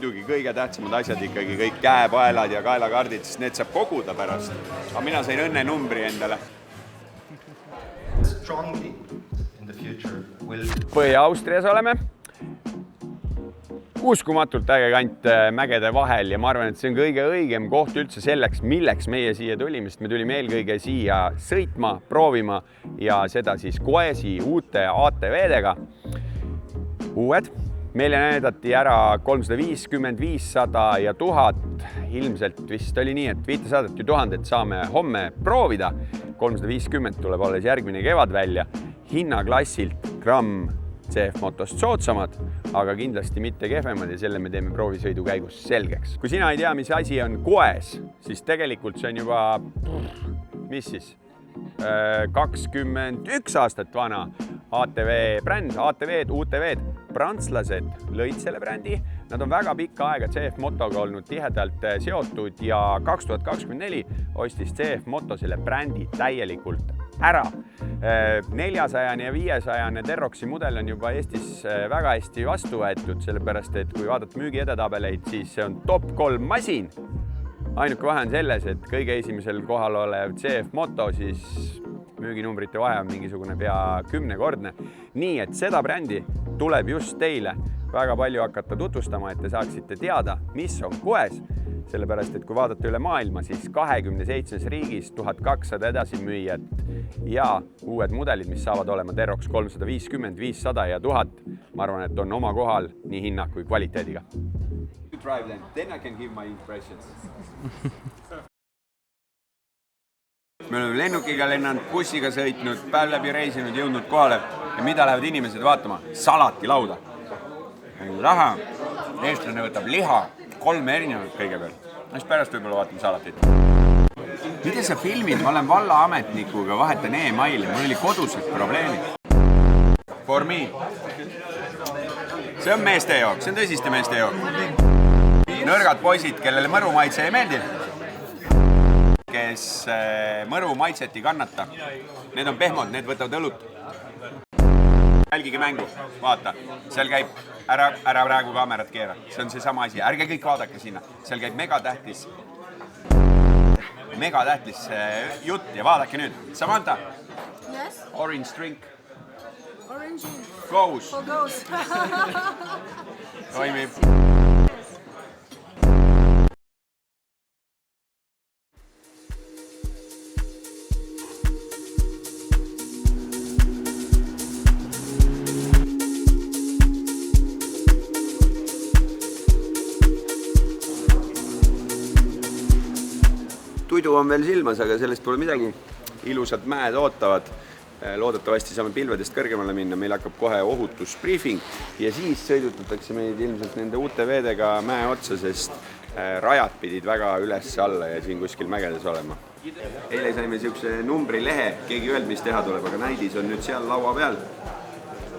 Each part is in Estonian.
muidugi kõige tähtsamad asjad ikkagi kõik käepaelad ja kaelakardid, sest need saab koguda pärast. Aga mina sain õnne numbri endale. Põhi-Austrias oleme. Uskumatult äge kant mägede vahel ja ma arvan, et see on kõige õigem koht üldse selleks, milleks meie siia tulime, sest me tulime eelkõige siia sõitma, proovima ja seda siis Goesi uute ATV-dega. Uued. Meile näidati ära 350, 500 ja 1000. Ilmselt vist oli nii, et 500 ja 1000 saame homme proovida. 350 tuleb alles järgmine kevad välja. Hinnaklassilt gramm CF-motost soodsamad, aga kindlasti mitte kehvemad ja selle me teeme proovisõidu käigus selgeks. Kui sina ei tea, mis asi on Goes, siis tegelikult see on juba, mis siis, 21 aastat vana ATV bränd, ATV-d, UTV-d. Prantslased lõid selle brändi. Nad on väga pikka aega CF-motoga olnud tihedalt seotud ja 2024 ostis CF-moto selle brändi täielikult ära. 400 ja 500 Terroxi mudel on juba Eestis väga hästi vastu võetud, sellepärast et kui vaadata müügi edetabeleid, siis see on top 3 masin. Ainuke vahe on selles, et kõige esimesel kohal olev CF-moto, siis müüginumbrite vahe on mingisugune pea 10-kordne. Nii, et seda brändi tuleb just teile väga palju hakata tutvustama, et te saaksite teada, mis on Goes. Sellepärast, et kui vaadata üle maailma, siis 27 riigis 1200 edasimüüjad ja uued mudelid, mis saavad olema Terrox 350, 500 ja 1000. Ma arvan, et on oma kohal nii hinna kui kvaliteediga. Then I can give my impressions. Me oleme lennukiga lennanud, bussiga sõitnud, päev läbi reisinud, jõudnud kohale ja mida lähevad inimesed vaatama? Salatilauda. Raha, eestlane võtab liha, 3 erinevat kõigepealt. Siis pärast võib-olla vaatame salatit. Mida sa filmid? Ma olen vallaametnikuga, vahetan e-maili, mul oli kodused probleemid. For me. See on meeste jook, see on tõsiste meeste jook. Nõrgad poisid, kellele mõru maitse ei meeldi, kes mõru maitset ei kannata. Need on pehmod, need võtavad õlut. Jälgige mängu, vaata, seal käib, ära praegu kaamerat keera, see on see sama asi, ärge kõik vaadake sinna, seal käib megatähtis jutt ja vaadake nüüd. Samantha, yes? Orange drink. Orange Goes. For goes. Toimib. Tuidu on veel silmas, aga sellest pole midagi. Ilusad mäed ootavad. Loodetavasti saame pilvedest kõrgemale minna. Meil hakkab kohe ohutusbriefing ja siis sõidutatakse meid ilmselt nende UTV-dega mäe otsa, sest rajad pidid väga üles alla ja siin kuskil mägedes olema. Eile saime siukse numbrilehe, keegi öeld, mis teha tuleb, aga näidis on nüüd seal laua peal.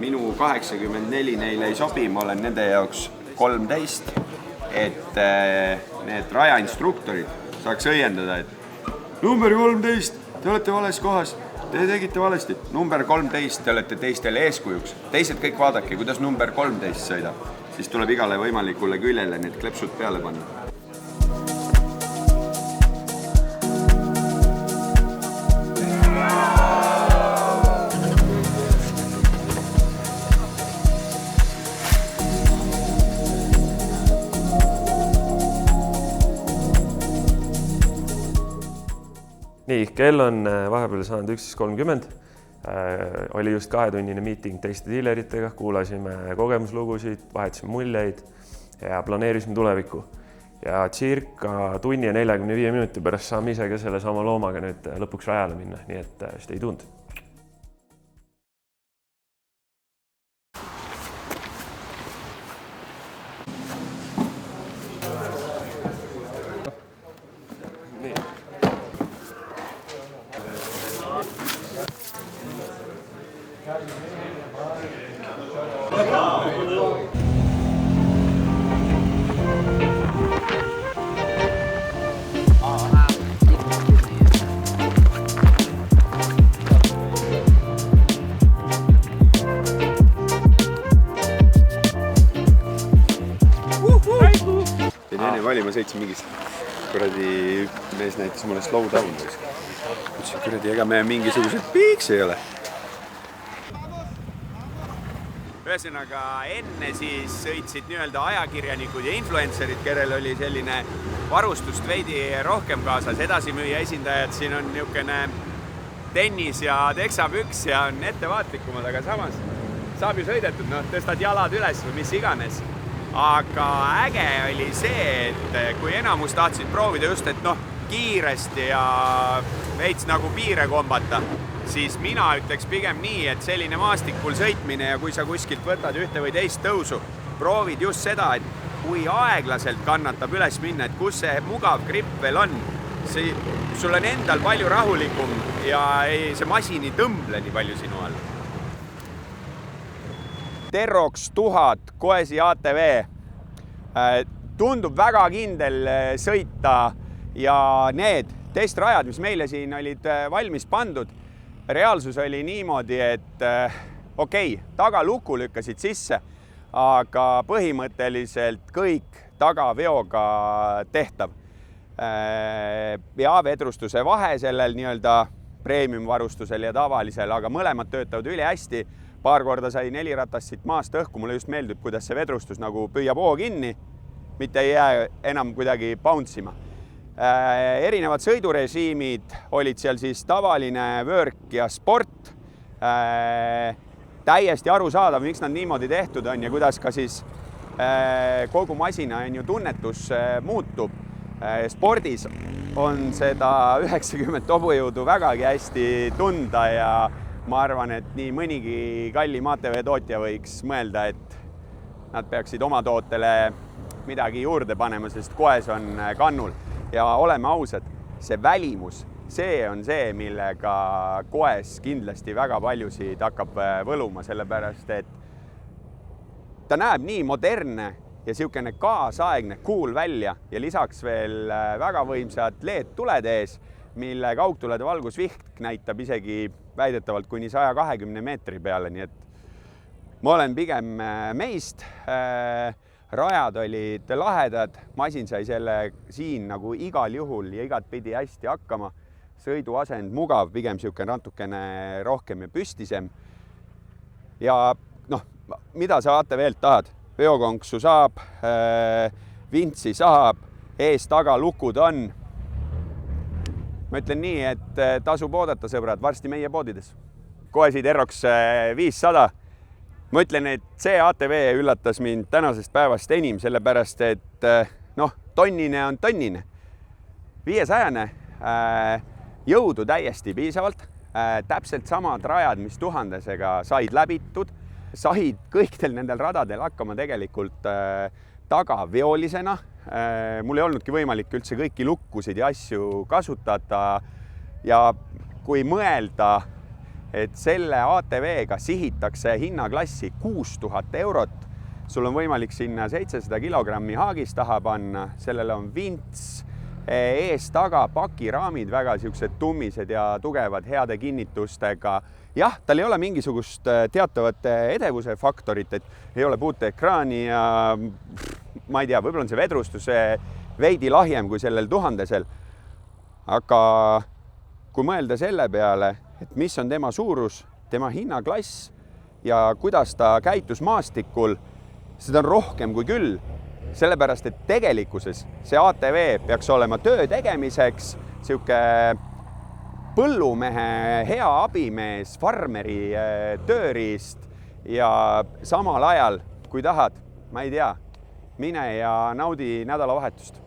Minu 84 neile ei sobi, ma olen nende jaoks 13, et need rajainstruktorid saaks õiendada, et number 13, te olete vales kohas, te tegite valesti. Number 13, te olete teistele eeskujuks. Teised kõik vaadake, kuidas number 13 sõidab. Siis tuleb igale võimalikule küljele need klepsud peale panna. Nii, kell on vahepeal saanud 11.30. Oli just 2-tunnine meeting teiste diileritega, kuulasime kogemuslugusid, vahetasime muljeid ja planeerisime tulevikku. Ja circa tunni ja 45 minuti pärast saame ise ka selle sama loomaga nüüd lõpuks rajale minna, nii et stay tuned. ma sõitsin mingist kuradi, mees näitas mulle slow down. Ütlesin, kuradi, ega me mingisugused piiks ei ole. Ühesõnaga, enne siis sõitsid nii-öelda ajakirjanikud ja influencerid, kellel oli selline varustust veidi rohkem kaasas. Edasimüüja esindajad siin on niisugune tennis ja teksapüks ja on ettevaatlikumad, aga samas saab ju sõidetud, tõstad jalad üles või mis iganes. Aga äge oli see, et kui enamus tahtsid proovida just, et kiiresti ja veits nagu piire kombata, siis mina ütleks pigem nii, et selline maastikul sõitmine ja kui sa kuskilt võtad ühte või teist tõusu, proovid just seda, et kui aeglaselt kannatab üles minna, et kus see mugav gripp veel on, sul on endal palju rahulikum ja see masin ei tõmble nii palju sinu all. Terrox 1000 Koesi ATV tundub väga kindel sõita ja need testrajad, mis meile siin olid valmis pandud, reaalsus oli niimoodi, et okei, tagaluku lükkasid sisse, aga põhimõtteliselt kõik tagaveoga tehtav. Ja vedrustuse vahe sellel nii-öelda premium-varustusel ja tavalisel, aga mõlemad töötavad üli hästi. Paar korda sai 4 ratast siit maast õhku, mulle just meeldib, kuidas see vedrustus nagu püüab hoo kinni, mitte ei jää enam kuidagi bounce'ima. Erinevad sõidurežiimid olid seal siis tavaline, work ja sport. Täiesti arusaadav, miks nad niimoodi tehtud on ja kuidas ka siis kogu masina tunnetus muutub. Spordis on seda 90 hobujõudu vägagi hästi tunda ja ma arvan, et nii mõnigi kallim ATV tootja võiks mõelda, et nad peaksid oma tootele midagi juurde panema, sest Koes on kannul. Ja oleme ausad, see välimus, see on see, millega Koes kindlasti väga paljusid hakkab võluma, sellepärast, et ta näeb nii modernne ja siukene kaasaegne cool välja ja lisaks veel väga võimsad LED-tuled ees, mille kaugtulede valgusviht näitab isegi väidetavalt kuni 120 meetri peale, nii et ma olen pigem meist. Rajad olid lahedad, masin sai selle siin nagu igal juhul ja igat pidi hästi hakkama. Sõiduasend mugav, pigem siukene natukene rohkem ja püstisem. Ja mida sa ATV-lt tahad? Veokonksu saab, vintsi saab, ees-taga lukud on. Ma ütlen nii, et tasub oodata, sõbrad, varsti meie poodides. Koesi Terrox 500. Ma ütlen, et see ATV üllatas mind tänasest päevast enim, sellepärast, et tonnine on tonnine. 500-ne jõudu täiesti piisavalt. Täpselt samad rajad, mis 1000-sega said läbitud, said kõikidel nendel radadel hakkama tegelikult tagaveolisena. Mul ei olnudki võimalik üldse kõiki lukkusid ja asju kasutada ja kui mõelda, et selle ATV-ga sihitakse hinnaklassi 6000 €, sul on võimalik sinna 700 kilogrammi haagis taha panna, sellele on vints, ees-taga pakiraamid väga siuksed tummised ja tugevad heade kinnitustega. Jah, tal ei ole mingisugust teatavat edevuse faktorit, et ei ole puuteekraani ja ma ei tea, võib-olla on see vedrustus veidi lahjem kui sellel 1000-sel. Aga kui mõelda selle peale, et mis on tema suurus, tema hinnaklass ja kuidas ta käitus maastikul, seda on rohkem kui küll. Sellepärast, et tegelikkuses see ATV peaks olema töö tegemiseks, siuke põllumehe hea abimees, farmeri tööriist ja samal ajal, kui tahad, ma ei tea, mine ja naudi nädalavahetust.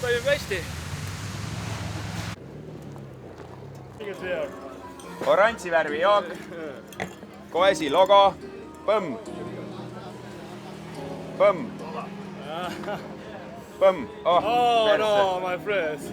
toimib hästi. Oranži värvi jook. Koesi logo. Põmm. Põmm. Põmm. Oh no, my friends.